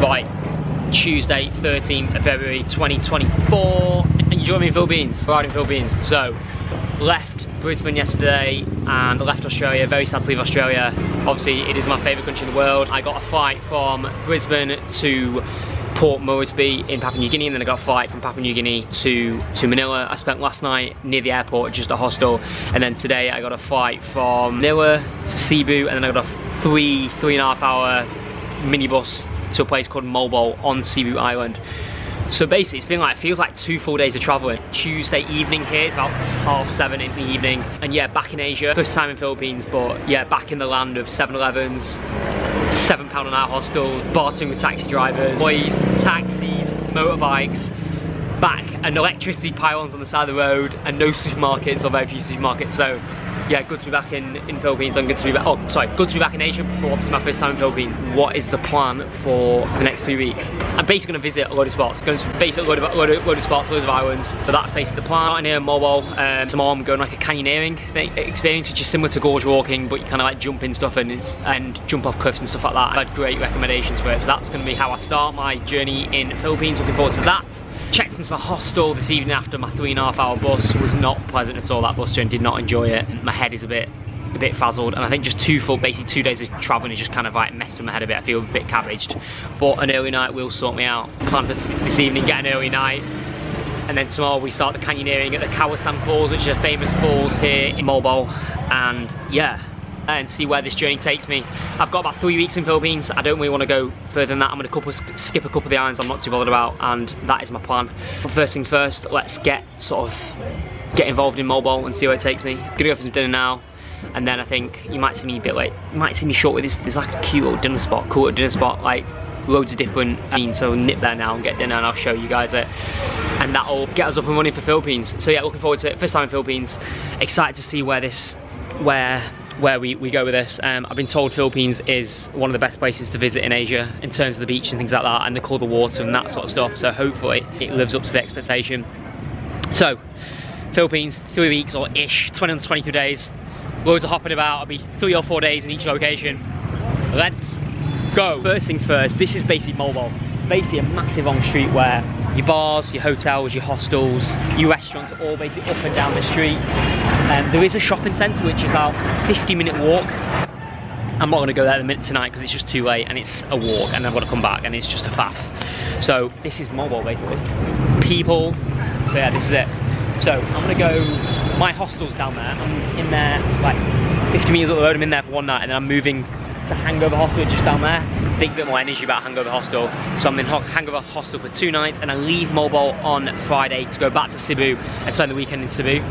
Right, Tuesday, 13th of February 2024, and you join me in Philippines, right in Philippines. So, left Brisbane yesterday and left Australia, very sad to leave Australia. Obviously, it is my favourite country in the world. I got a flight from Brisbane to Port Moresby in Papua New Guinea, and then I got a flight from Papua New Guinea to Manila. I spent last night near the airport, just a hostel, and then today I got a flight from Manila to Cebu, and then I got a three and a half hour minibus to a place called Mobile on Cebu Island. So basically it's been like, feels like 2 full days of traveling. Tuesday evening here, it's about 7:30 in the evening. And yeah, back in Asia, first time in Philippines, but yeah, back in the land of 7-Elevens, £7 an hour hostels, bartering with taxi drivers, boys, taxis, motorbikes, back, and electricity pylons on the side of the road, and no supermarkets, or very few supermarkets. So yeah, good to be back in Philippines. I'm good to be back, good to be back in Asia, but obviously my first time in Philippines. What is the plan for the next 3 weeks? I'm basically going to visit a load of spots, going to visit a load of spots, loads of islands, but that's basically the plan. Out here in Mobile, tomorrow I'm going like a canyoneering experience, which is similar to gorge walking, but you kind of like jump in stuff and jump off cliffs and stuff like that. I had great recommendations for it, so that's going to be how I start my journey in Philippines. Looking forward to that. Checked into my hostel this evening after my 3.5 hour bus. Was not pleasant at all, that bus journey, did not enjoy it. My head is a bit frazzled, and I think just basically 2 days of travelling has just kind of like messed with my head a bit. I feel a bit cabbaged, but an early night will sort me out. Plan for this evening, get an early night, and then tomorrow we start the canyoneering at the Kawasan Falls, which are famous falls here in Mobile, and yeah, and see where this journey takes me. I've got about 3 weeks in Philippines. I don't really want to go further than that. I'm going to skip a couple of the islands I'm not too bothered about, and that is my plan. But first things first, let's get involved in Mobile and see where it takes me. Gonna go for some dinner now, and then I think you might see me a bit late. You might see me short with this. There's like a cute little dinner spot, like loads of different. So nip there now and get dinner, and I'll show you guys it. And that'll get us up and running for Philippines. So yeah, looking forward to it. First time in Philippines. Excited to see where we go with this. I've been told Philippines is one of the best places to visit in Asia in terms of the beach and things like that, and the colour water and that sort of stuff, so hopefully it lives up to the expectation. So, Philippines, 3 weeks or ish, 20 to 23 days, loads of hopping about. I'll be 3 or 4 days in each location. Let's go. First things first, this is basically Mobile. Basically a massive long street where your bars, your hotels, your hostels, your restaurants are all basically up and down the street. There is a shopping centre which is about a 50-minute walk. I'm not going to go there tonight because it's just too late, and it's a walk, and I've got to come back, and it's just a faff. So this is Mobile basically. People, so yeah, this is it. So I'm going to go, my hostel's down there. I'm in there like 50 metres up the road. I'm in there for one night, and then I'm moving to Hangover Hostel just down there. Think a bit more energy about Hangover Hostel. So I'm in Hangover Hostel for 2 nights, and I leave Mobile on Friday to go back to Cebu and spend the weekend in Cebu.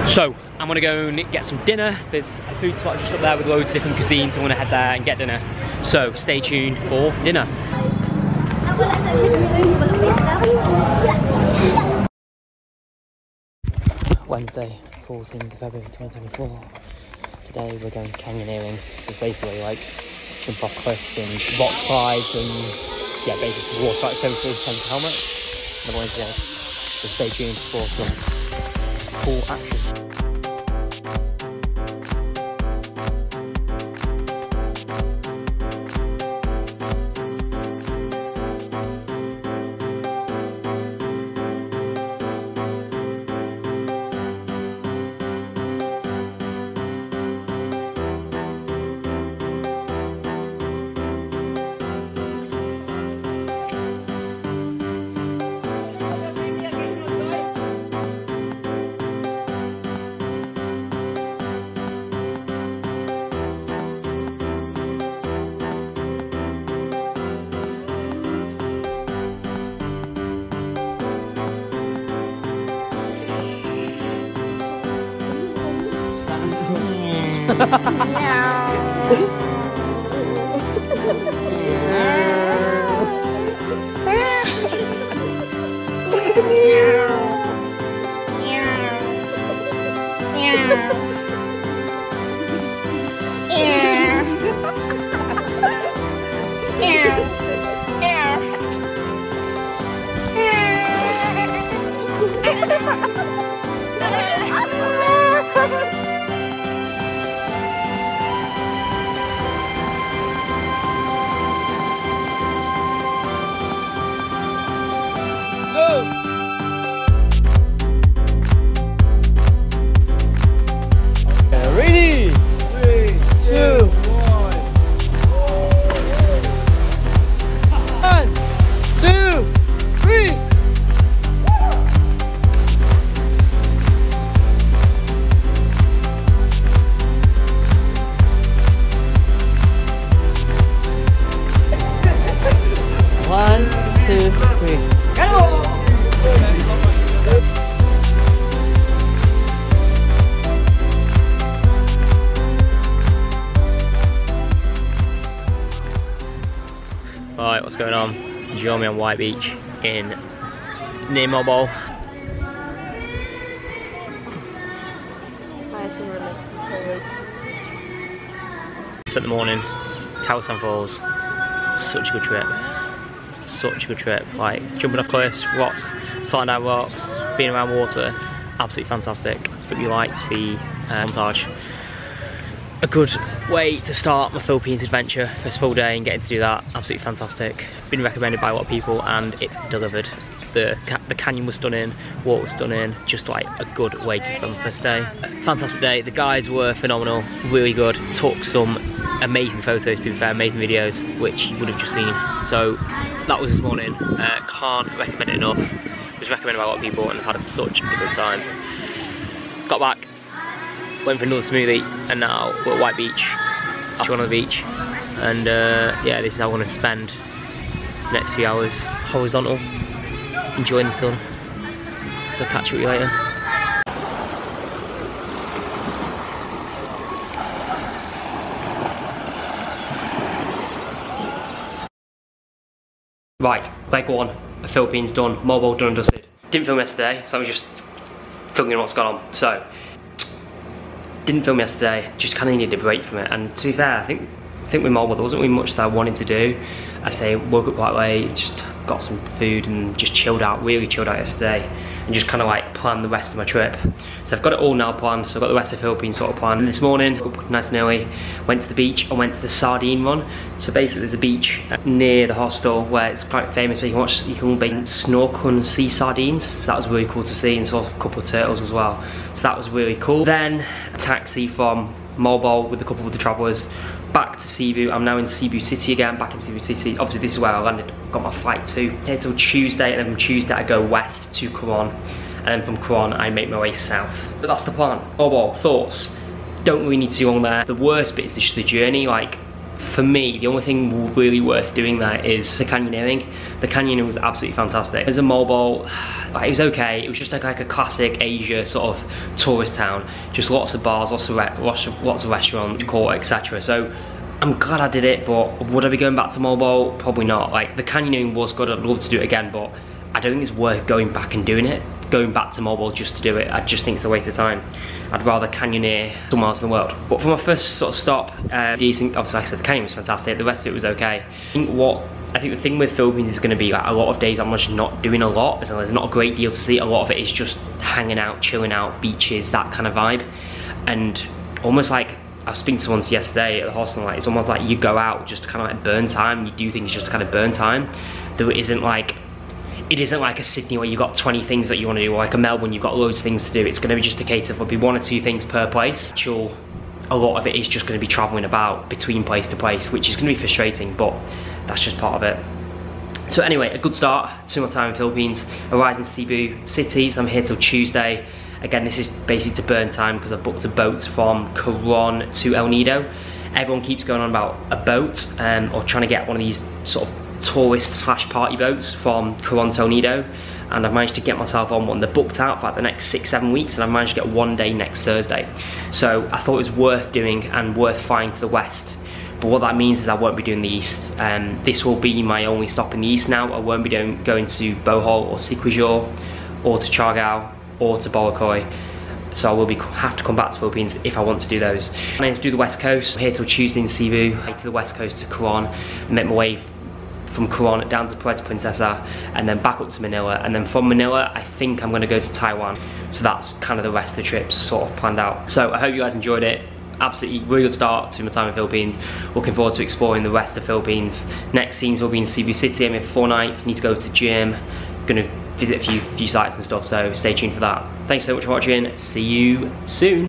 So I'm gonna go and get some dinner. There's a food spot just up there with loads of different cuisines. I'm gonna head there and get dinner. So stay tuned for dinner. Wednesday, 14th of February 2024. Today we're going canyoneering. So it's basically like jump off cliffs and rock slides and yeah, basically water like 70 helmet. Another way to go. So stay tuned for some cool action. Alright, what's going on? Join me on White Beach in near Mobile. Spent the morning, Cowsand Falls. Such a good trip. Such a good trip. Like jumping off cliffs, rock, sliding down rocks, being around water. Absolutely fantastic. Hope you liked the montage. A good way to start my Philippines adventure. First full day and getting to do that. Absolutely fantastic. Been recommended by a lot of people and it's delivered. The canyon was stunning, water was stunning, just like a good way to spend the first day. Fantastic day, the guides were phenomenal, really good. Took some amazing photos, to be fair, amazing videos, which you would have just seen. So that was this morning, can't recommend it enough. It was recommended by a lot of people and I've had such a good time. Got back, went for another smoothie and now we're at White Beach, on the beach. And yeah, this is how I want to spend the next few hours, horizontal. Enjoying the sun. So I'll catch you later. Right, leg one, the Philippines done, Mobile done and dusted. Didn't film yesterday, so I was just filming what's gone on. So, didn't film yesterday, just kind of needed a break from it. And to be fair, I think with Mobile there wasn't really much that I wanted to do. I woke up quite late, just got some food and just chilled out, really chilled out yesterday and just kind of like planned the rest of my trip. So I've got it all now planned, so I've got the rest of the Philippines sort of planned. And this morning, up nice and early, went to the beach and went to the Sardine Run. So basically there's a beach near the hostel where it's quite famous where you can snorkel and see sardines. So that was really cool to see and saw a couple of turtles as well. So that was really cool. Then a taxi from Mobile with a couple of the travellers back to Cebu. I'm now in Cebu City again, back in Cebu City. Obviously this is where I landed, got my flight to. Here till Tuesday, and then from Tuesday I go west to Coron, and then from Coron I make my way south. But that's the plan. Overall, thoughts? Don't really need to go on there. The worst bit is just the journey. Like, for me, the only thing really worth doing there is the canyoneering. The canyoneering was absolutely fantastic. As a Mobile, like, it was okay. It was just like a classic Asia sort of tourist town. Just lots of bars, lots of restaurants, court, etc. So I'm glad I did it, but would I be going back to Mobile? Probably not. Like, the canyoneering was good, I'd love to do it again, but I don't think it's worth going back and doing it. Going back to Mobile just to do it, I just think it's a waste of time. I'd rather canyoneer somewhere else in the world. But for my first sort of stop, decent, obviously like I said, the canyon was fantastic, the rest of it was okay. I think the thing with Philippines is going to be like a lot of days I'm just not doing a lot, so there's not a great deal to see. A lot of it is just hanging out, chilling out, beaches, that kind of vibe. And almost like, I was speaking to someone yesterday at the hostel, like, it's almost like you go out just to kind of like burn time, you do things just to kind of burn time. Though it isn't like a Sydney where you've got 20 things that you want to do, or like a Melbourne, you've got loads of things to do. It's going to be just a case of there'll be 1 or 2 things per place. A lot of it is just going to be travelling about between place to place, which is going to be frustrating, but that's just part of it. So anyway, a good start to my time in Philippines. Arrived in Cebu City, so I'm here till Tuesday. Again, this is basically to burn time because I booked a boat from Coron to El Nido. Everyone keeps going on about a boat or trying to get one of these sort of tourist / party boats from Coron to El Nido, and I've managed to get myself on one. They're booked out for like the next 6-7 weeks and I've managed to get one day next Thursday. So I thought it was worth doing and worth flying to the west. But what that means is I won't be doing the east. This will be my only stop in the east now. I won't be going to Bohol or Siquijor or to Siargao or to Boracay. So I will have to come back to Philippines if I want to do those. And then to do the west coast. I'm here till Tuesday in Cebu, to the west coast to Coron, make my way from Coron down to Puerto Princesa and then back up to Manila, and then from Manila I think I'm going to go to Taiwan. So that's kind of the rest of the trip sort of planned out. So I hope you guys enjoyed it. Absolutely really good start to my time in Philippines. Looking forward to exploring the rest of the Philippines. Next scenes will be in Cebu City. I'm here for 4 nights, need to go to the gym, gonna visit a few sites and stuff, so stay tuned for that. Thanks so much for watching, see you soon.